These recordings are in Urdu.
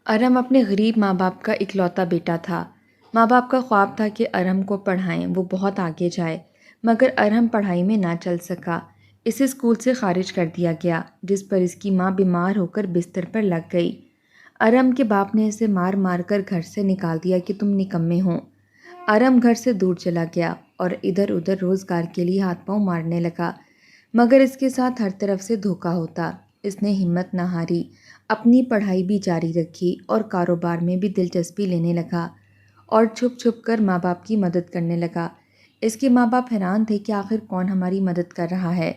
ارم اپنے غریب ماں باپ کا اکلوتا بیٹا تھا۔ ماں باپ کا خواب تھا کہ ارم کو پڑھائیں، وہ بہت آگے جائے، مگر ارم پڑھائی میں نہ چل سکا۔ اسے اسکول سے خارج کر دیا گیا، جس پر اس کی ماں بیمار ہو کر بستر پر لگ گئی۔ ارم کے باپ نے اسے مار مار کر گھر سے نکال دیا کہ تم نکمے ہو۔ ارم گھر سے دور چلا گیا اور ادھر ادھر روزگار کے لیے ہاتھ پاؤں مارنے لگا، مگر اس کے ساتھ ہر طرف سے دھوکا ہوتا۔ اس نے ہمت نہ ہاری، اپنی پڑھائی بھی جاری رکھی اور کاروبار میں بھی دلچسپی لینے لگا اور چھپ چھپ کر ماں باپ کی مدد کرنے لگا۔ اس کے ماں باپ حیران تھے کہ آخر کون ہماری مدد کر رہا ہے۔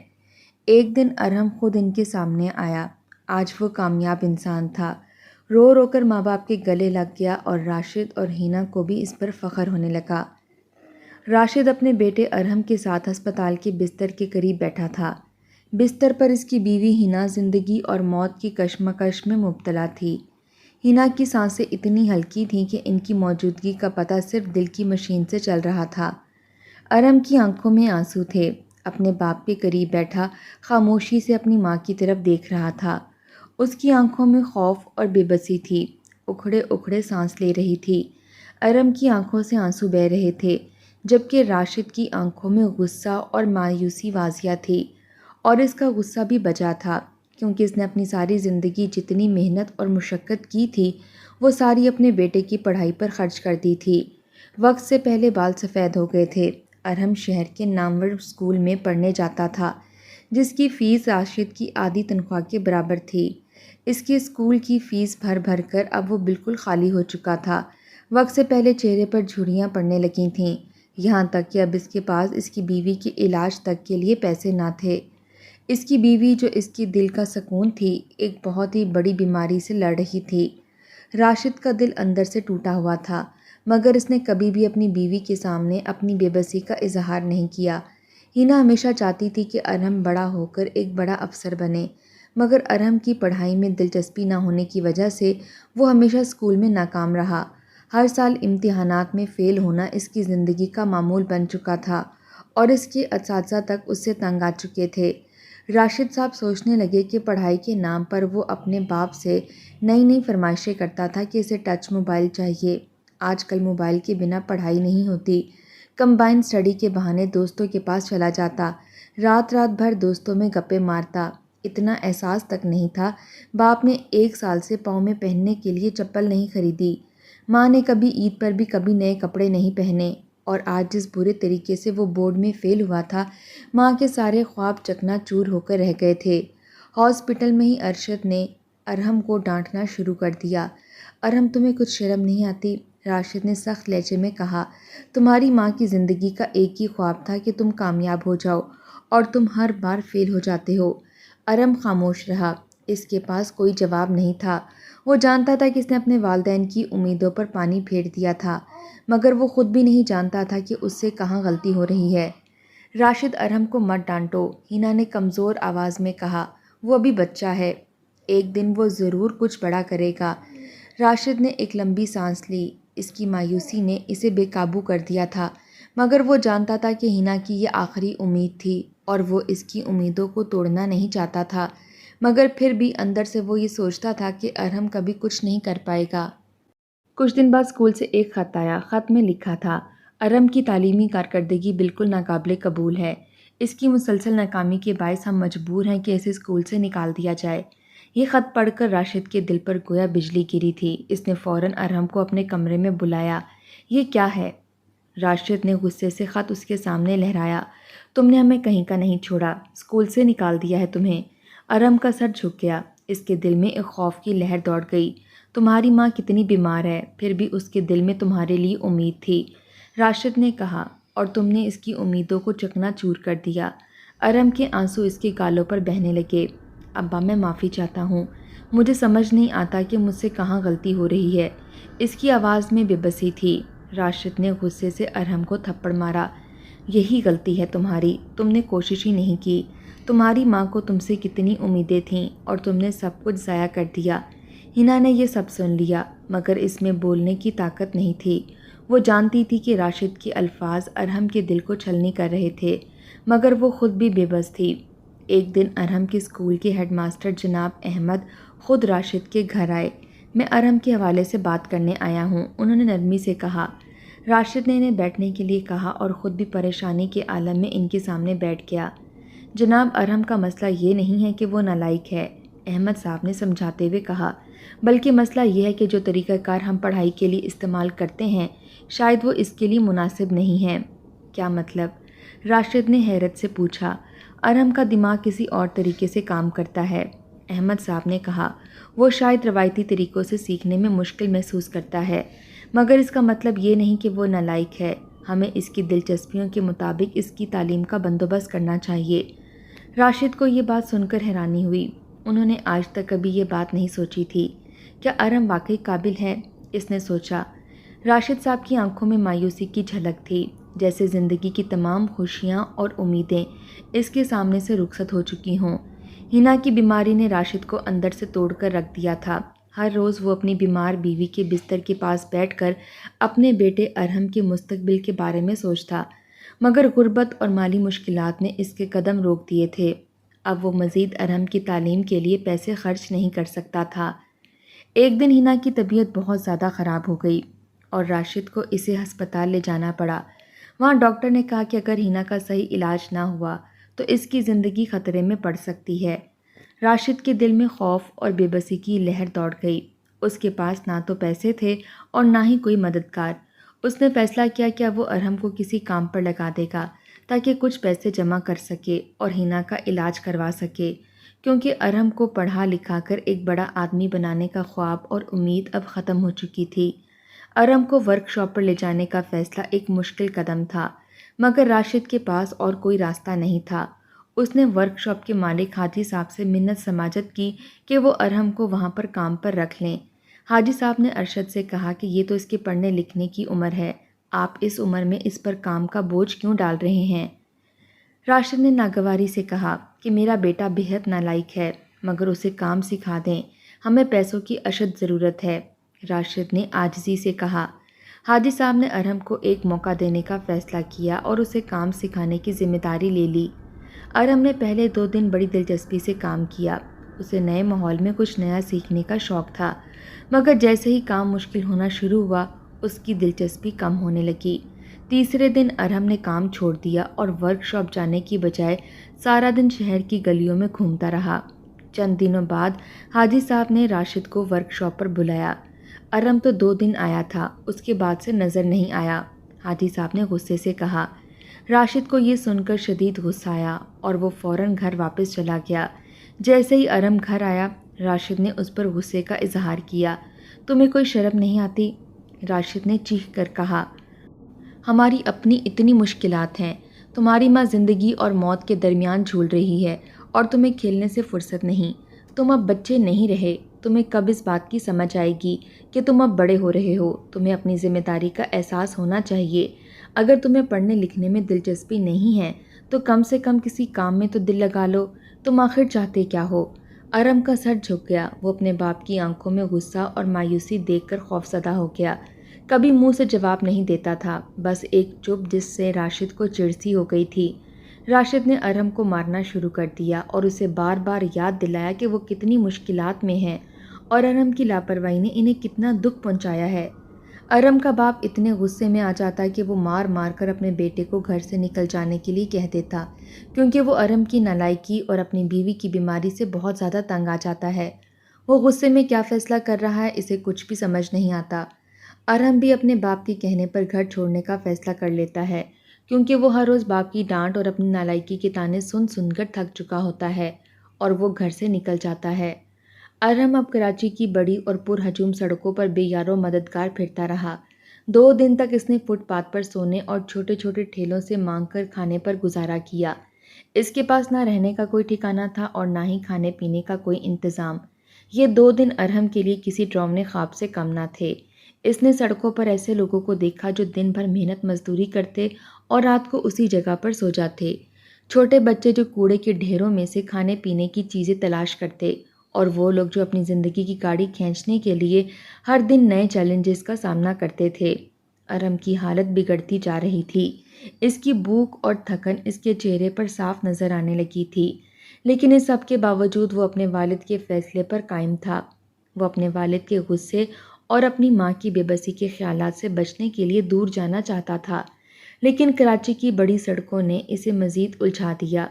ایک دن ارم خود ان کے سامنے آیا۔ آج وہ کامیاب انسان تھا۔ رو رو کر ماں باپ کے گلے لگ گیا اور راشد اور ہینا کو بھی اس پر فخر ہونے لگا۔ راشد اپنے بیٹے ارم کے ساتھ ہسپتال کے بستر کے قریب بیٹھا تھا۔ بستر پر اس کی بیوی ہینا زندگی اور موت کی کشمکش میں مبتلا تھی۔ ہینا کی سانسیں اتنی ہلکی تھیں کہ ان کی موجودگی کا پتہ صرف دل کی مشین سے چل رہا تھا۔ ارم کی آنکھوں میں آنسو تھے۔ اپنے باپ کے قریب بیٹھا خاموشی سے اپنی ماں کی طرف دیکھ رہا تھا۔ اس کی آنکھوں میں خوف اور بے بسی تھی، اکھڑے اکھڑے سانس لے رہی تھی۔ ارم کی آنکھوں سے آنسو بہہ رہے تھے، جبکہ راشد کی آنکھوں میں غصہ اور مایوسی واضح تھی، اور اس کا غصہ بھی بجا تھا، کیونکہ اس نے اپنی ساری زندگی جتنی محنت اور مشقت کی تھی وہ ساری اپنے بیٹے کی پڑھائی پر خرچ کر دی تھی۔ وقت سے پہلے بال سفید ہو گئے تھے۔ ارم شہر کے نامور اسکول میں پڑھنے جاتا تھا، جس کی فیس راشد کی آدھی تنخواہ کے برابر تھی۔ اس کے اسکول کی فیس بھر بھر کر اب وہ بالکل خالی ہو چکا تھا۔ وقت سے پہلے چہرے پر جھریاں پڑنے لگی تھیں، یہاں تک کہ اب اس کے پاس اس کی بیوی کے علاج تک کے لیے پیسے نہ تھے۔ اس کی بیوی، جو اس کی دل کا سکون تھی، ایک بہت ہی بڑی بیماری سے لڑ رہی تھی۔ راشد کا دل اندر سے ٹوٹا ہوا تھا، مگر اس نے کبھی بھی اپنی بیوی کے سامنے اپنی بے بسی کا اظہار نہیں کیا۔ ہینا ہمیشہ چاہتی تھی کہ ارم بڑا ہو کر ایک بڑا افسر بنے، مگر ارم کی پڑھائی میں دلچسپی نہ ہونے کی وجہ سے وہ ہمیشہ اسکول میں ناکام رہا۔ ہر سال امتحانات میں فیل ہونا اس کی زندگی کا معمول بن چکا تھا، اور اس کے اساتذہ تک اس سے تنگ آ چکے تھے۔ راشد صاحب سوچنے لگے کہ پڑھائی کے نام پر وہ اپنے باپ سے نئی نئی فرمائشیں کرتا تھا کہ اسے ٹچ موبائل چاہیے۔ آج کل موبائل کے بنا پڑھائی نہیں ہوتی۔ کمبائنڈ اسٹڈی کے بہانے دوستوں کے پاس چلا جاتا، رات رات بھر دوستوں میں گپیں مارتا۔ اتنا احساس تک نہیں تھا، باپ نے 1 سال سے پاؤں میں پہننے کے لیے چپل نہیں خریدی، ماں نے کبھی عید پر بھی کبھی نئے کپڑے نہیں پہنے، اور آج جس برے طریقے سے وہ بورڈ میں فیل ہوا تھا، ماں کے سارے خواب چکنا چور ہو کر رہ گئے تھے۔ ہاسپٹل میں ہی ارشد نے ارم کو ڈانٹنا شروع کر دیا۔ ارم، تمہیں کچھ شرم نہیں آتی؟ راشد نے سخت لہجے میں کہا۔ تمہاری ماں کی زندگی کا ایک ہی خواب تھا کہ تم کامیاب ہو جاؤ، اور تم ہر بار فیل ہو جاتے ہو۔ ارم خاموش رہا۔ اس کے پاس کوئی جواب نہیں تھا۔ وہ جانتا تھا کہ اس نے اپنے والدین کی امیدوں پر پانی پھیر دیا تھا، مگر وہ خود بھی نہیں جانتا تھا کہ اس سے کہاں غلطی ہو رہی ہے۔ راشد، ارم کو مت ڈانٹو، ہینا نے کمزور آواز میں کہا۔ وہ ابھی بچہ ہے، ایک دن وہ ضرور کچھ بڑا کرے گا۔ راشد نے ایک لمبی سانس لی۔ اس کی مایوسی نے اسے بے قابو کر دیا تھا، مگر وہ جانتا تھا کہ ہینا کی یہ آخری امید تھی، اور وہ اس کی امیدوں کو توڑنا نہیں چاہتا تھا، مگر پھر بھی اندر سے وہ یہ سوچتا تھا کہ ارم کبھی کچھ نہیں کر پائے گا۔ کچھ دن بعد اسکول سے ایک خط آیا۔ خط میں لکھا تھا، ارم کی تعلیمی کارکردگی بالکل ناقابل قبول ہے۔ اس کی مسلسل ناکامی کے باعث ہم مجبور ہیں کہ اسے اسکول سے نکال دیا جائے۔ یہ خط پڑھ کر راشد کے دل پر گویا بجلی گری تھی۔ اس نے فوراً ارم کو اپنے کمرے میں بلایا۔ یہ کیا ہے؟ راشد نے غصے سے خط اس کے سامنے لہرایا۔ تم نے ہمیں کہیں کا نہیں چھوڑا، اسکول سے نکال دیا ہے تمہیں۔ ارم کا سر جھک گیا۔ اس کے دل میں ایک خوف کی لہر دوڑ گئی۔ تمہاری ماں کتنی بیمار ہے، پھر بھی اس کے دل میں تمہارے لیے امید تھی، راشد نے کہا، اور تم نے اس کی امیدوں کو چکنا چور کر دیا۔ ارم کے آنسو اس کے گالوں پر بہنے لگے۔ ابا، میں معافی چاہتا ہوں، مجھے سمجھ نہیں آتا کہ مجھ سے کہاں غلطی ہو رہی ہے۔ اس کی آواز میں بے بسی تھی۔ راشد نے غصے سے ارم کو تھپڑ مارا۔ یہی غلطی ہے تمہاری، تم نے کوشش ہی نہیں کی۔ تمہاری ماں کو تم سے کتنی امیدیں تھیں، اور تم نے سب کچھ ضائع کر دیا۔ ہینا نے یہ سب سن لیا، مگر اس میں بولنے کی طاقت نہیں تھی۔ وہ جانتی تھی کہ راشد کے الفاظ ارم کے دل کو چھلنی کر رہے تھے، مگر وہ خود بھی بے بس تھی۔ ایک دن ارم کے اسکول کے ہیڈ ماسٹر جناب احمد خود راشد کے گھر آئے۔ میں ارم کے حوالے سے بات کرنے آیا ہوں، انہوں نے نرمی سے کہا۔ راشد نے انہیں بیٹھنے کے لیے کہا اور خود بھی پریشانی کے عالم میں ان کے سامنے بیٹھ گیا۔ جناب، ارم کا مسئلہ یہ نہیں ہے کہ وہ نالائق ہے، احمد صاحب نے سمجھاتے ہوئے کہا، بلکہ مسئلہ یہ ہے کہ جو طریقہ کار ہم پڑھائی کے لیے استعمال کرتے ہیں شاید وہ اس کے لیے مناسب نہیں ہے۔ کیا مطلب؟ راشد نے حیرت سے پوچھا۔ ارم کا دماغ کسی اور طریقے سے کام کرتا ہے، احمد صاحب نے کہا۔ وہ شاید روایتی طریقوں سے سیکھنے میں مشکل محسوس کرتا ہے، مگر اس کا مطلب یہ نہیں کہ وہ نالائق ہے۔ ہمیں اس کی دلچسپیوں کے مطابق اس کی تعلیم کا بندوبست کرنا چاہیے۔ راشد کو یہ بات سن کر حیرانی ہوئی، انہوں نے آج تک کبھی یہ بات نہیں سوچی تھی۔ کیا ارم واقعی قابل ہے؟ اس نے سوچا۔ راشد صاحب کی آنکھوں میں مایوسی کی جھلک تھی، جیسے زندگی کی تمام خوشیاں اور امیدیں اس کے سامنے سے رخصت ہو چکی ہوں۔ ہنا کی بیماری نے راشد کو اندر سے توڑ کر رکھ دیا تھا۔ ہر روز وہ اپنی بیمار بیوی کے بستر کے پاس بیٹھ کر اپنے بیٹے ارحم کے مستقبل کے بارے میں سوچتا، مگر غربت اور مالی مشکلات نے اس کے قدم روک دیے تھے۔ اب وہ مزید ارحم کی تعلیم کے لیے پیسے خرچ نہیں کر سکتا تھا۔ ایک دن ہنا کی طبیعت بہت زیادہ خراب ہو گئی اور راشد کو اسے ہسپتال لے جانا پڑا۔ وہاں ڈاکٹر نے کہا کہ اگر ہنا کا صحیح علاج نہ ہوا تو اس کی زندگی خطرے میں پڑ سکتی ہے۔ راشد کے دل میں خوف اور بے بسی کی لہر دوڑ گئی۔ اس کے پاس نہ تو پیسے تھے اور نہ ہی کوئی مددگار۔ اس نے فیصلہ کیا کہ اب وہ ارحم کو کسی کام پر لگا دے گا تاکہ کچھ پیسے جمع کر سکے اور ہنا کا علاج کروا سکے، کیونکہ ارحم کو پڑھا لکھا کر ایک بڑا آدمی بنانے کا خواب اور امید اب ختم ہو چکی تھی۔ ارحم کو ورک شاپ پر لے جانے کا فیصلہ ایک مشکل قدم تھا، مگر راشد کے پاس اور کوئی راستہ نہیں تھا۔ اس نے ورک شاپ کے مالک حاجی صاحب سے منت سماجت کی کہ وہ ارحم کو وہاں پر کام پر رکھ لیں۔ حاجی صاحب نے ارشد سے کہا کہ یہ تو اس کے پڑھنے لکھنے کی عمر ہے، آپ اس عمر میں اس پر کام کا بوجھ کیوں ڈال رہے ہیں؟ راشد نے ناگواری سے کہا کہ میرا بیٹا بےحد نالائق ہے، مگر اسے کام سکھا دیں، ہمیں پیسوں کی اشد ضرورت ہے۔ راشد نے عاجزی سے کہا۔ حاجی صاحب نے ارحم کو ایک موقع دینے کا فیصلہ کیا اور اسے کام سکھانے کی ذمہ داری لے لی۔ ارحم نے پہلے 2 دن بڑی دلچسپی سے کام کیا، اسے نئے ماحول میں کچھ نیا سیکھنے کا شوق تھا، مگر جیسے ہی کام مشکل ہونا شروع ہوا اس کی دلچسپی کم ہونے لگی۔ تیسرے دن ارحم نے کام چھوڑ دیا اور ورک شاپ جانے کی بجائے سارا دن شہر کی گلیوں میں گھومتا رہا۔ چند دنوں بعد حاجی صاحب نے راشد کو ورک شاپ پر بلایا۔ ارحم تو 2 دن آیا تھا، اس کے بعد سے نظر نہیں آیا۔ حاجی صاحب نے غصے سے کہا۔ راشد کو یہ سن کر شدید غصہ آیا اور وہ فوراً گھر واپس چلا گیا۔ جیسے ہی ارحم گھر آیا، راشد نے اس پر غصے کا اظہار کیا۔ تمہیں کوئی شرم نہیں آتی؟ راشد نے چیخ کر کہا۔ ہماری اپنی اتنی مشکلات ہیں، تمہاری ماں زندگی اور موت کے درمیان جھول رہی ہے اور تمہیں کھیلنے سے فرصت نہیں۔ تم اب بچے نہیں رہے، تمہیں کب اس بات کی سمجھ آئے گی کہ تم اب بڑے ہو رہے ہو؟ تمہیں اپنی ذمہ داری کا احساس ہونا چاہیے۔ اگر تمہیں پڑھنے لکھنے میں دلچسپی نہیں ہے تو کم سے کم کسی کام میں تو دل لگا لو۔ تم آخر چاہتے کیا ہو؟ ارحم کا سر جھک گیا، وہ اپنے باپ کی آنکھوں میں غصہ اور مایوسی دیکھ کر خوفزدہ ہو گیا۔ کبھی منہ سے جواب نہیں دیتا تھا، بس ایک چپ جس سے راشد کو چڑ سی ہو گئی تھی۔ راشد نے ارحم کو مارنا شروع کر دیا اور اسے بار بار یاد دلایا کہ وہ کتنی مشکلات میں ہے اور ارحم کی لاپرواہی نے انہیں کتنا دکھ پہنچایا ہے۔ ارحم کا باپ اتنے غصے میں آ جاتا کہ وہ مار مار کر اپنے بیٹے کو گھر سے نکل جانے کے لیے کہہ دیتا، کیونکہ وہ ارحم کی نالائکی اور اپنی بیوی کی بیماری سے بہت زیادہ تنگ آ جاتا ہے۔ وہ غصے میں کیا فیصلہ کر رہا ہے اسے کچھ بھی سمجھ نہیں آتا۔ ارحم بھی اپنے باپ کے کہنے پر گھر چھوڑنے کا فیصلہ کر لیتا ہے، کیونکہ وہ ہر روز باپ کی ڈانٹ اور اپنی نالائکی کے طعنے سن سن کر تھک چکا ہوتا ہے اور وہ گھر سے نکل جاتا ہے۔ ارحم اب کراچی کی بڑی اور پرہجوم سڑکوں پر بے یار و مددگار پھرتا رہا۔ 2 دن تک اس نے فٹ پاتھ پر سونے اور چھوٹے چھوٹے ٹھیلوں سے مانگ کر کھانے پر گزارا کیا۔ اس کے پاس نہ رہنے کا کوئی ٹھکانہ تھا اور نہ ہی کھانے پینے کا کوئی انتظام۔ یہ 2 دن ارحم کے لیے کسی ڈراؤنے خواب سے کم نہ تھے۔ اس نے سڑکوں پر ایسے لوگوں کو دیکھا جو دن بھر محنت مزدوری کرتے اور رات کو اسی جگہ پر سو جاتے، چھوٹے بچے جو کوڑے کے ڈھیروں میں سے کھانے پینے کی چیزیں تلاش کرتے، اور وہ لوگ جو اپنی زندگی کی گاڑی کھینچنے کے لیے ہر دن نئے چیلنجز کا سامنا کرتے تھے۔ ارحم کی حالت بگڑتی جا رہی تھی، اس کی بھوک اور تھکن اس کے چہرے پر صاف نظر آنے لگی تھی، لیکن اس سب کے باوجود وہ اپنے والد کے فیصلے پر قائم تھا۔ وہ اپنے والد کے غصے اور اپنی ماں کی بے بسی کے خیالات سے بچنے کے لیے دور جانا چاہتا تھا، لیکن کراچی کی بڑی سڑکوں نے اسے مزید الجھا دیا۔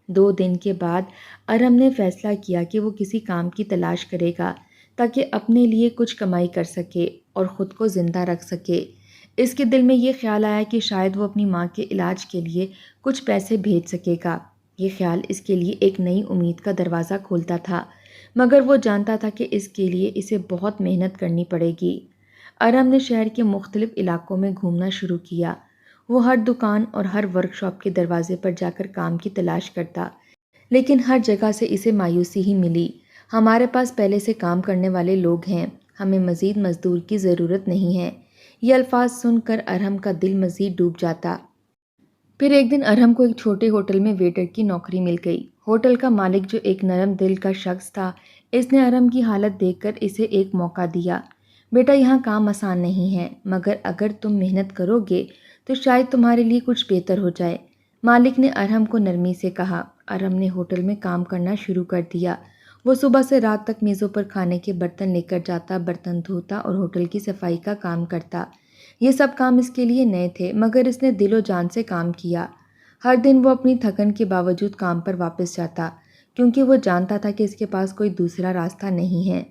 2 دن کے بعد ارم نے فیصلہ کیا کہ وہ کسی کام کی تلاش کرے گا تاکہ اپنے لیے کچھ کمائی کر سکے اور خود کو زندہ رکھ سکے۔ اس کے دل میں یہ خیال آیا کہ شاید وہ اپنی ماں کے علاج کے لیے کچھ پیسے بھیج سکے گا۔ یہ خیال اس کے لیے ایک نئی امید کا دروازہ کھولتا تھا، مگر وہ جانتا تھا کہ اس کے لیے اسے بہت محنت کرنی پڑے گی۔ ارم نے شہر کے مختلف علاقوں میں گھومنا شروع کیا۔ وہ ہر دکان اور ہر ورک شاپ کے دروازے پر جا کر کام کی تلاش کرتا، لیکن ہر جگہ سے اسے مایوسی ہی ملی۔ ہمارے پاس پہلے سے کام کرنے والے لوگ ہیں، ہمیں مزید مزدور کی ضرورت نہیں ہے۔ یہ الفاظ سن کر ارم کا دل مزید ڈوب جاتا۔ پھر ایک دن ارم کو ایک چھوٹے ہوٹل میں ویٹر کی نوکری مل گئی۔ ہوٹل کا مالک جو ایک نرم دل کا شخص تھا، اس نے ارم کی حالت دیکھ کر اسے ایک موقع دیا۔ بیٹا، یہاں کام آسان نہیں ہے، مگر اگر تم محنت کرو گے تو شاید تمہارے لیے کچھ بہتر ہو جائے، مالک نے ارم کو نرمی سے کہا۔ ارم نے ہوٹل میں کام کرنا شروع کر دیا۔ وہ صبح سے رات تک میزوں پر کھانے کے برتن لے کر جاتا، برتن دھوتا اور ہوٹل کی صفائی کا کام کرتا۔ یہ سب کام اس کے لیے نئے تھے، مگر اس نے دل و جان سے کام کیا۔ ہر دن وہ اپنی تھکن کے باوجود کام پر واپس جاتا، کیونکہ وہ جانتا تھا کہ اس کے پاس کوئی دوسرا راستہ نہیں ہے۔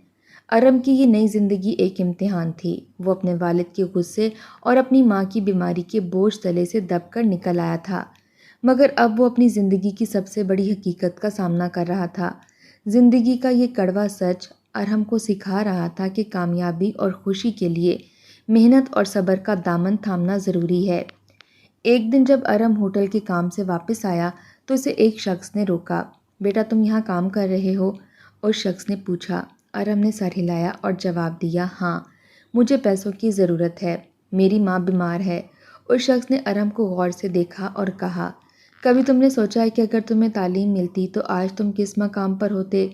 ارم کی یہ نئی زندگی ایک امتحان تھی۔ وہ اپنے والد کے غصے اور اپنی ماں کی بیماری کے بوجھ تلے سے دب کر نکل آیا تھا، مگر اب وہ اپنی زندگی کی سب سے بڑی حقیقت کا سامنا کر رہا تھا۔ زندگی کا یہ کڑوا سچ ارم کو سکھا رہا تھا کہ کامیابی اور خوشی کے لیے محنت اور صبر کا دامن تھامنا ضروری ہے۔ ایک دن جب ارم ہوٹل کے کام سے واپس آیا تو اسے ایک شخص نے روکا۔ بیٹا، تم یہاں کام کر رہے ہو؟ اس شخص نے پوچھا۔ ارم نے سر ہلایا اور جواب دیا، ہاں، مجھے پیسوں کی ضرورت ہے، میری ماں بیمار ہے۔ اس شخص نے ارم کو غور سے دیکھا اور کہا، کبھی تم نے سوچا ہے کہ اگر تمہیں تعلیم ملتی تو آج تم کس مقام پر ہوتے؟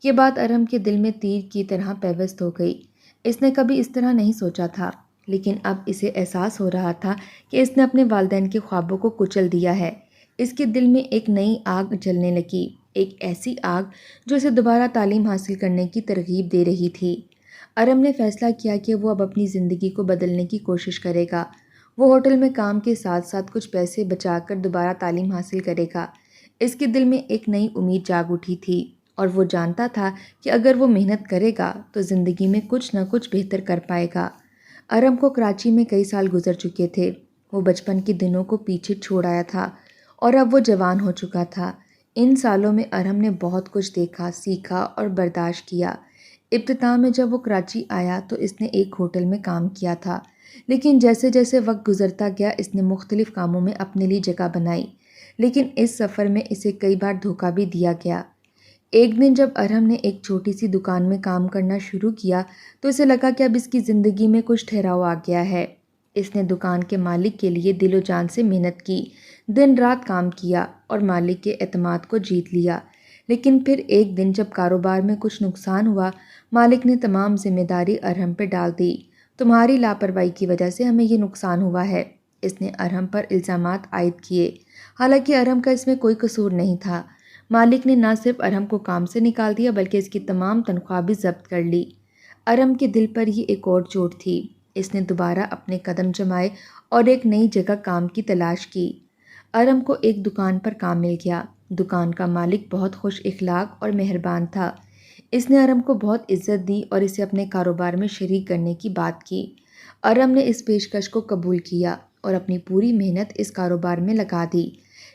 یہ بات ارم کے دل میں تیر کی طرح پیوست ہو گئی۔ اس نے کبھی اس طرح نہیں سوچا تھا، لیکن اب اسے احساس ہو رہا تھا کہ اس نے اپنے والدین کے خوابوں کو کچل دیا ہے۔ اس کے دل میں ایک نئی آگ جلنے لگی، ایک ایسی آگ جو اسے دوبارہ تعلیم حاصل کرنے کی ترغیب دے رہی تھی۔ ارم نے فیصلہ کیا کہ وہ اب اپنی زندگی کو بدلنے کی کوشش کرے گا۔ وہ ہوٹل میں کام کے ساتھ ساتھ کچھ پیسے بچا کر دوبارہ تعلیم حاصل کرے گا۔ اس کے دل میں ایک نئی امید جاگ اٹھی تھی، اور وہ جانتا تھا کہ اگر وہ محنت کرے گا تو زندگی میں کچھ نہ کچھ بہتر کر پائے گا۔ ارم کو کراچی میں کئی سال گزر چکے تھے۔ وہ بچپن کے دنوں کو پیچھے چھوڑ آیا تھا اور اب وہ جوان ہو چکا تھا۔ ان سالوں میں ارم نے بہت کچھ دیکھا، سیکھا اور برداشت کیا۔ ابتدا میں جب وہ کراچی آیا تو اس نے ایک ہوٹل میں کام کیا تھا، لیکن جیسے جیسے وقت گزرتا گیا اس نے مختلف کاموں میں اپنے لیے جگہ بنائی، لیکن اس سفر میں اسے کئی بار دھوکہ بھی دیا گیا۔ ایک دن جب ارم نے ایک چھوٹی سی دکان میں کام کرنا شروع کیا تو اسے لگا کہ اب اس کی زندگی میں کچھ ٹھہراؤ آ گیا ہے۔ اس نے دکان کے مالک کے لیے دل و جان سے محنت کی، دن رات کام کیا اور مالک کے اعتماد کو جیت لیا۔ لیکن پھر ایک دن جب کاروبار میں کچھ نقصان ہوا، مالک نے تمام ذمہ داری ارم پر ڈال دی۔ تمہاری لاپرواہی کی وجہ سے ہمیں یہ نقصان ہوا ہے، اس نے ارم پر الزامات عائد کیے، حالانکہ ارم کا اس میں کوئی قصور نہیں تھا۔ مالک نے نہ صرف ارم کو کام سے نکال دیا بلکہ اس کی تمام تنخواہ بھی ضبط کر لی۔ ارم کے دل پر یہ ایک اور چوٹ تھی۔ اس نے دوبارہ اپنے قدم جمائے اور ایک نئی جگہ کام کی تلاش کی۔ ارم کو ایک دکان پر کام مل گیا۔ دکان کا مالک بہت خوش اخلاق اور مہربان تھا۔ اس نے ارم کو بہت عزت دی اور اسے اپنے کاروبار میں شریک کرنے کی بات کی۔ ارم نے اس پیشکش کو قبول کیا اور اپنی پوری محنت اس کاروبار میں لگا دی۔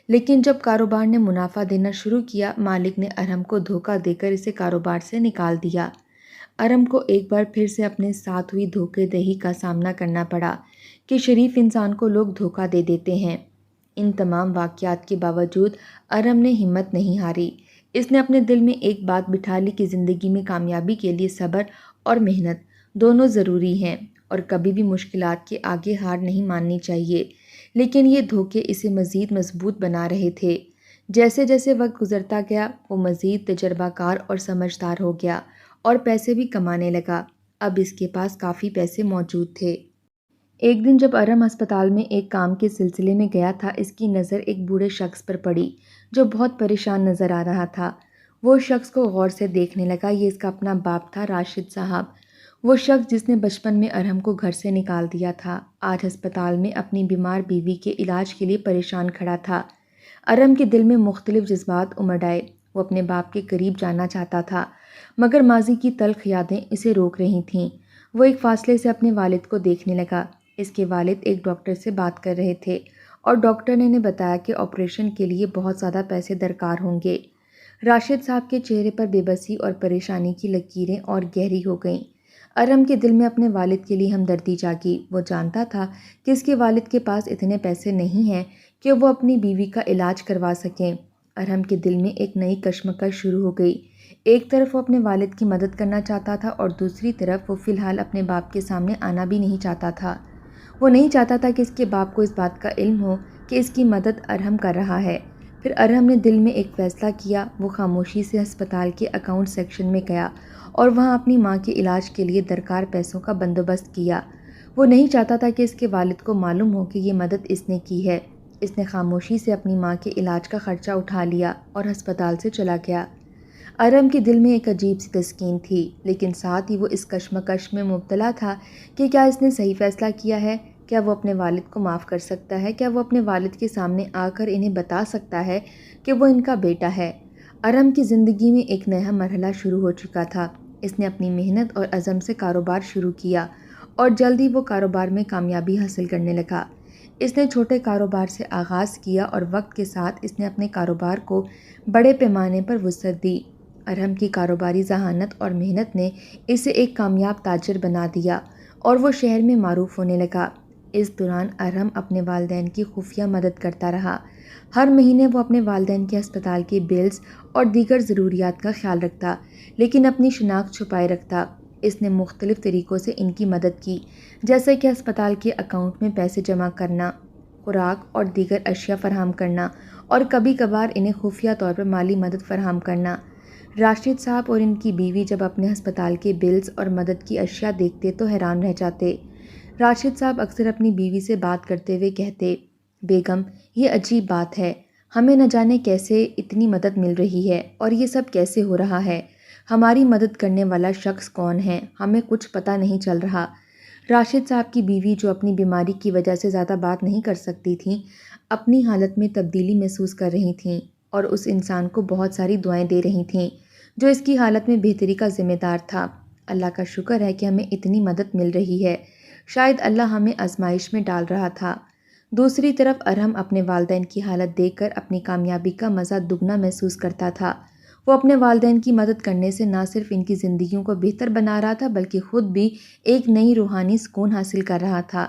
لیکن جب کاروبار نے منافع دینا شروع کیا، مالک نے ارم کو دھوکہ دے کر اسے کاروبار سے نکال دیا۔ ارم کو ایک بار پھر سے اپنے ساتھ ہوئی دھوکے دہی کا سامنا کرنا پڑا کہ شریف انسان کو لوگ دھوکہ دے دیتے ہیں۔ ان تمام واقعات کے باوجود ارم نے ہمت نہیں ہاری۔ اس نے اپنے دل میں ایک بات بٹھا لی کہ زندگی میں کامیابی کے لیے صبر اور محنت دونوں ضروری ہیں اور کبھی بھی مشکلات کے آگے ہار نہیں ماننی چاہیے۔ لیکن یہ دھوکے اسے مزید مضبوط بنا رہے تھے۔ جیسے جیسے وقت گزرتا گیا وہ مزید تجربہ کار اور سمجھدار ہو گیا اور پیسے بھی کمانے لگا۔ اب اس کے پاس کافی پیسے موجود تھے۔ ایک دن جب ارم ہسپتال میں ایک کام کے سلسلے میں گیا تھا، اس کی نظر ایک بوڑھے شخص پر پڑی جو بہت پریشان نظر آ رہا تھا۔ وہ شخص کو غور سے دیکھنے لگا۔ یہ اس کا اپنا باپ تھا، راشد صاحب، وہ شخص جس نے بچپن میں ارحم کو گھر سے نکال دیا تھا، آج ہسپتال میں اپنی بیمار بیوی کے علاج کے لیے پریشان کھڑا تھا۔ ارحم کے دل میں مختلف جذبات امڈ آئے۔ وہ اپنے باپ کے قریب جانا چاہتا تھا، مگر ماضی کی تلخ یادیں اسے روک رہی تھیں۔ وہ ایک فاصلے سے اپنے والد کو دیکھنے لگا۔ اس کے والد ایک ڈاکٹر سے بات کر رہے تھے اور ڈاکٹر نے انہیں بتایا کہ آپریشن کے لیے بہت زیادہ پیسے درکار ہوں گے۔ راشد صاحب کے چہرے پر بے بسی اور پریشانی کی لکیریں اور گہری ہو گئیں۔ ارحم کے دل میں اپنے والد کے لیے ہمدردی جاگی۔ وہ جانتا تھا کہ اس کے والد کے پاس اتنے پیسے نہیں ہیں کہ وہ اپنی بیوی کا علاج کروا سکیں۔ ارحم کے دل میں ایک نئی کشمکش شروع ہو گئی۔ ایک طرف وہ اپنے والد کی مدد کرنا چاہتا تھا اور دوسری طرف وہ فی الحال اپنے باپ کے سامنے آنا بھی نہیں چاہتا تھا۔ وہ نہیں چاہتا تھا کہ اس کے باپ کو اس بات کا علم ہو کہ اس کی مدد ارحم کر رہا ہے۔ پھر ارحم نے دل میں ایک فیصلہ کیا۔ وہ خاموشی سے ہسپتال کے اکاؤنٹ سیکشن میں گیا اور وہاں اپنی ماں کے علاج کے لیے درکار پیسوں کا بندوبست کیا۔ وہ نہیں چاہتا تھا کہ اس کے والد کو معلوم ہو کہ یہ مدد اس نے کی ہے۔ اس نے خاموشی سے اپنی ماں کے علاج کا خرچہ اٹھا لیا اور ہسپتال سے چلا گیا۔ ارحم کے دل میں ایک عجیب سی تسکین تھی، لیکن ساتھ ہی وہ اس کشمکش میں مبتلا تھا کہ کیا اس نے صحیح فیصلہ کیا ہے؟ کیا وہ اپنے والد کو معاف کر سکتا ہے؟ کیا وہ اپنے والد کے سامنے آ کر انہیں بتا سکتا ہے کہ وہ ان کا بیٹا ہے؟ ارحم کی زندگی میں ایک نیا مرحلہ شروع ہو چکا تھا۔ اس نے اپنی محنت اور عزم سے کاروبار شروع کیا اور جلد ہی وہ کاروبار میں کامیابی حاصل کرنے لگا۔ اس نے چھوٹے کاروبار سے آغاز کیا اور وقت کے ساتھ اس نے اپنے کاروبار کو بڑے پیمانے پر وسعت دی۔ ارحم کی کاروباری ذہانت اور محنت نے اسے ایک کامیاب تاجر بنا دیا اور وہ شہر میں معروف ہونے لگا۔ اس دوران ارحم اپنے والدین کی خفیہ مدد کرتا رہا۔ ہر مہینے وہ اپنے والدین کے ہسپتال کے بلز اور دیگر ضروریات کا خیال رکھتا، لیکن اپنی شناخت چھپائے رکھتا۔ اس نے مختلف طریقوں سے ان کی مدد کی، جیسے کہ ہسپتال کے اکاؤنٹ میں پیسے جمع کرنا، خوراک اور دیگر اشیاء فراہم کرنا اور کبھی کبھار انہیں خفیہ طور پر مالی مدد فراہم کرنا۔ راشد صاحب اور ان کی بیوی جب اپنے ہسپتال کے بلز اور مدد کی اشیاء دیکھتے تو حیران رہ جاتے۔ راشد صاحب اکثر اپنی بیوی سے بات کرتے ہوئے کہتے، بیگم، یہ عجیب بات ہے، ہمیں نہ جانے کیسے اتنی مدد مل رہی ہے اور یہ سب کیسے ہو رہا ہے۔ ہماری مدد کرنے والا شخص کون ہے؟ ہمیں کچھ پتہ نہیں چل رہا۔ راشد صاحب کی بیوی، جو اپنی بیماری کی وجہ سے زیادہ بات نہیں کر سکتی تھیں، اپنی حالت میں تبدیلی محسوس کر رہی تھیں اور اس انسان کو بہت ساری دعائیں دے رہی تھیں جو اس کی حالت میں بہتری کا ذمہ دار تھا۔ اللہ کا شکر ہے کہ ہمیں اتنی مدد مل رہی ہے، شاید اللہ ہمیں آزمائش میں ڈال رہا تھا۔ دوسری طرف ارحم اپنے والدین کی حالت دیکھ کر اپنی کامیابی کا مزہ دگنا محسوس کرتا تھا۔ وہ اپنے والدین کی مدد کرنے سے نہ صرف ان کی زندگیوں کو بہتر بنا رہا تھا بلکہ خود بھی ایک نئی روحانی سکون حاصل کر رہا تھا۔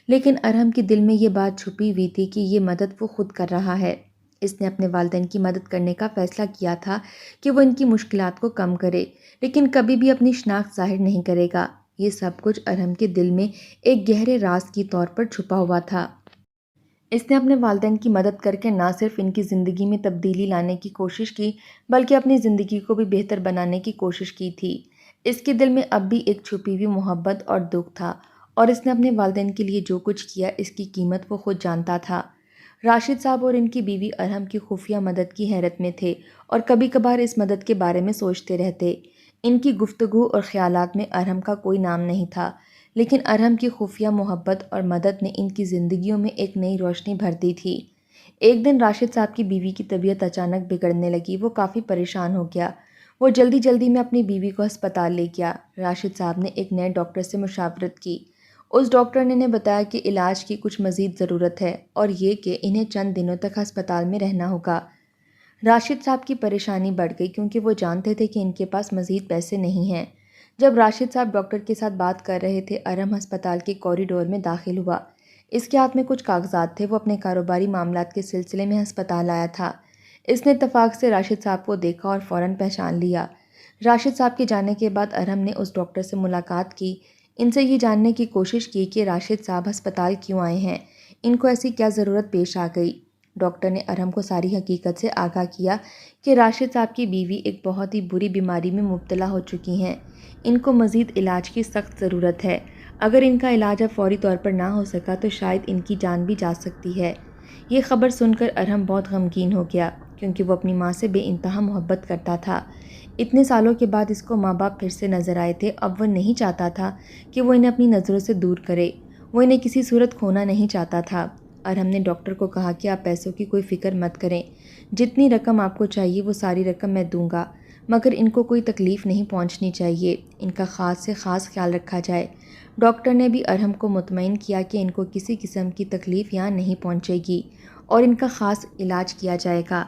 لیکن ارحم کے دل میں یہ بات چھپی ہوئی تھی کہ یہ مدد وہ خود کر رہا ہے۔ اس نے اپنے والدین کی مدد کرنے کا فیصلہ کیا تھا کہ وہ ان کی مشکلات کو کم کرے، لیکن کبھی بھی اپنی شناخت ظاہر نہیں کرے گا۔ یہ سب کچھ ارحم کے دل میں ایک گہرے راز کی طور پر چھپا ہوا تھا۔ اس نے اپنے والدین کی مدد کر کے نہ صرف ان کی زندگی میں تبدیلی لانے کی کوشش کی بلکہ اپنی زندگی کو بھی بہتر بنانے کی کوشش کی تھی۔ اس کے دل میں اب بھی ایک چھپی ہوئی محبت اور دکھ تھا اور اس نے اپنے والدین کے لیے جو کچھ کیا اس کی قیمت وہ خود جانتا تھا۔ راشد صاحب اور ان کی بیوی ارحم کی خفیہ مدد کی حیرت میں تھے اور کبھی کبھار اس مدد کے بارے میں سوچتے رہتے۔ ان کی گفتگو اور خیالات میں ارحم کا کوئی نام نہیں تھا، لیکن ارحم کی خفیہ محبت اور مدد نے ان کی زندگیوں میں ایک نئی روشنی بھر دی تھی۔ ایک دن راشد صاحب کی بیوی کی طبیعت اچانک بگڑنے لگی۔ وہ کافی پریشان ہو گیا۔ وہ جلدی جلدی میں اپنی بیوی کو ہسپتال لے گیا۔ راشد صاحب نے ایک نئے ڈاکٹر سے مشاورت کی۔ اس ڈاکٹر نے انہیں بتایا کہ علاج کی کچھ مزید ضرورت ہے اور یہ کہ انہیں چند دنوں تک ہسپتال میں رہنا ہوگا۔ راشد صاحب کی پریشانی بڑھ گئی کیونکہ وہ جانتے تھے کہ ان کے پاس مزید پیسے نہیں ہیں۔ جب راشد صاحب ڈاکٹر کے ساتھ بات کر رہے تھے، ارحم ہسپتال کے کوریڈور میں داخل ہوا۔ اس کے ہاتھ میں کچھ کاغذات تھے۔ وہ اپنے کاروباری معاملات کے سلسلے میں ہسپتال آیا تھا۔ اس نے اتفاق سے راشد صاحب کو دیکھا اور فوراً پہچان لیا۔ راشد صاحب کے جانے کے بعد ارحم نے اس ڈاکٹر سے ملاقات کی۔ ان سے یہ جاننے کی کوشش کی کہ راشد صاحب ہسپتال کیوں آئے ہیں، ان کو ایسی کیا ضرورت پیش آ گئی۔ ڈاکٹر نے ارحم کو ساری حقیقت سے آگاہ کیا کہ راشد صاحب کی بیوی ایک بہت ہی بری بیماری میں مبتلا ہو چکی ہیں۔ ان کو مزید علاج کی سخت ضرورت ہے۔ اگر ان کا علاج اب فوری طور پر نہ ہو سکا تو شاید ان کی جان بھی جا سکتی ہے۔ یہ خبر سن کر ارحم بہت غمگین ہو گیا۔ کیونکہ وہ اپنی ماں سے بے انتہا محبت کرتا تھا۔ اتنے سالوں کے بعد اس کو ماں باپ پھر سے نظر آئے تھے۔ اب وہ نہیں چاہتا تھا کہ وہ انہیں اپنی نظروں سے دور کرے، وہ انہیں کسی صورت کھونا نہیں چاہتا تھا۔ ارحم نے ڈاکٹر کو کہا کہ آپ پیسوں کی کوئی فکر مت کریں، جتنی رقم آپ کو چاہیے وہ ساری رقم میں دوں گا، مگر ان کو کوئی تکلیف نہیں پہنچنی چاہیے، ان کا خاص سے خاص خیال رکھا جائے۔ ڈاکٹر نے بھی ارحم کو مطمئن کیا کہ ان کو کسی قسم کی تکلیف یہاں نہیں پہنچے گی اور ان کا خاص علاج کیا جائے گا۔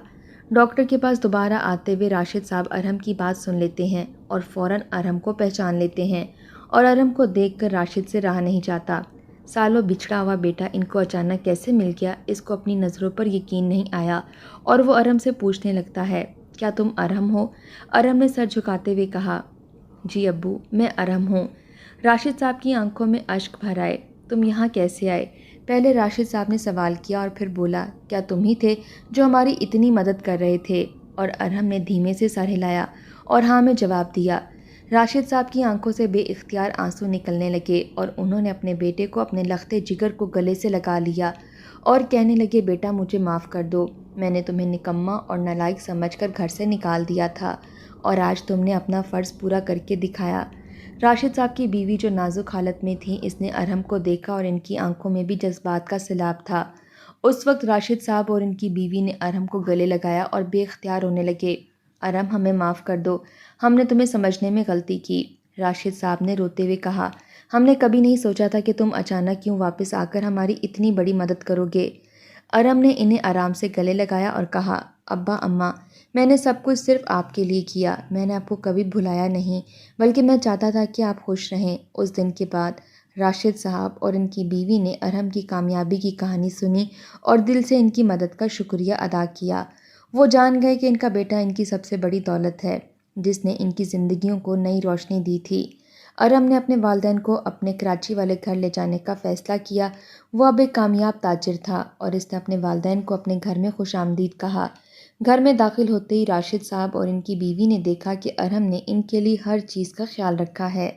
ڈاکٹر کے پاس دوبارہ آتے ہوئے راشد صاحب ارحم کی بات سن لیتے ہیں اور فوراً ارحم کو پہچان لیتے ہیں اور ارحم کو دیکھ کر راشد سے رہا نہیں جاتا۔ سالوں بچھڑا ہوا بیٹا ان کو اچانک کیسے مل گیا، اس کو اپنی نظروں پر یقین نہیں آیا اور وہ ارحم سے پوچھنے لگتا ہے، کیا تم ارحم ہو؟ ارحم نے سر جھکاتے ہوئے کہا، جی ابو، میں ارحم ہوں۔ راشد صاحب کی آنکھوں میں اشک بھر آئے۔ تم یہاں کیسے آئے؟ پہلے راشد صاحب نے سوال کیا اور پھر بولا، کیا تم ہی تھے جو ہماری اتنی مدد کر رہے تھے؟ اور ارحم نے دھیمے سے سر ہلایا اور ہاں میں جواب دیا۔ راشد صاحب کی آنکھوں سے بے اختیار آنسو نکلنے لگے اور انہوں نے اپنے بیٹے کو اپنے لختے جگر کو گلے سے لگا لیا اور کہنے لگے، بیٹا مجھے معاف کر دو، میں نے تمہیں نکما اور نالائق سمجھ کر گھر سے نکال دیا تھا اور آج تم نے اپنا فرض پورا کر کے دکھایا۔ راشد صاحب کی بیوی جو نازک حالت میں تھی، اس نے ارحم کو دیکھا اور ان کی آنکھوں میں بھی جذبات کا سیلاب تھا۔ اس وقت راشد صاحب اور ان کی بیوی نے ارحم کو گلے لگایا اور بے اختیار رونے لگے۔ ارحم، ہمیں معاف کر دو، ہم نے تمہیں سمجھنے میں غلطی کی۔ راشد صاحب نے روتے ہوئے کہا، ہم نے کبھی نہیں سوچا تھا کہ تم اچانک کیوں واپس آ کر ہماری اتنی بڑی مدد کرو گے۔ ارحم نے انہیں آرام سے گلے لگایا اور کہا، ابا اماں، میں نے سب کچھ صرف آپ کے لیے کیا، میں نے آپ کو کبھی بھلایا نہیں، بلکہ میں چاہتا تھا کہ آپ خوش رہیں۔ اس دن کے بعد راشد صاحب اور ان کی بیوی نے ارحم کی کامیابی کی کہانی سنی اور دل سے ان کی مدد کا شکریہ ادا کیا۔ وہ جان گئے کہ ان کا بیٹا ان کی سب سے بڑی دولت ہے، جس نے ان کی زندگیوں کو نئی روشنی دی تھی۔ ارحم نے اپنے والدین کو اپنے کراچی والے گھر لے جانے کا فیصلہ کیا۔ وہ اب ایک کامیاب تاجر تھا اور اس نے اپنے والدین کو اپنے گھر میں خوش آمدید کہا۔ گھر میں داخل ہوتے ہی راشد صاحب اور ان کی بیوی نے دیکھا کہ ارحم نے ان کے لیے ہر چیز کا خیال رکھا ہے۔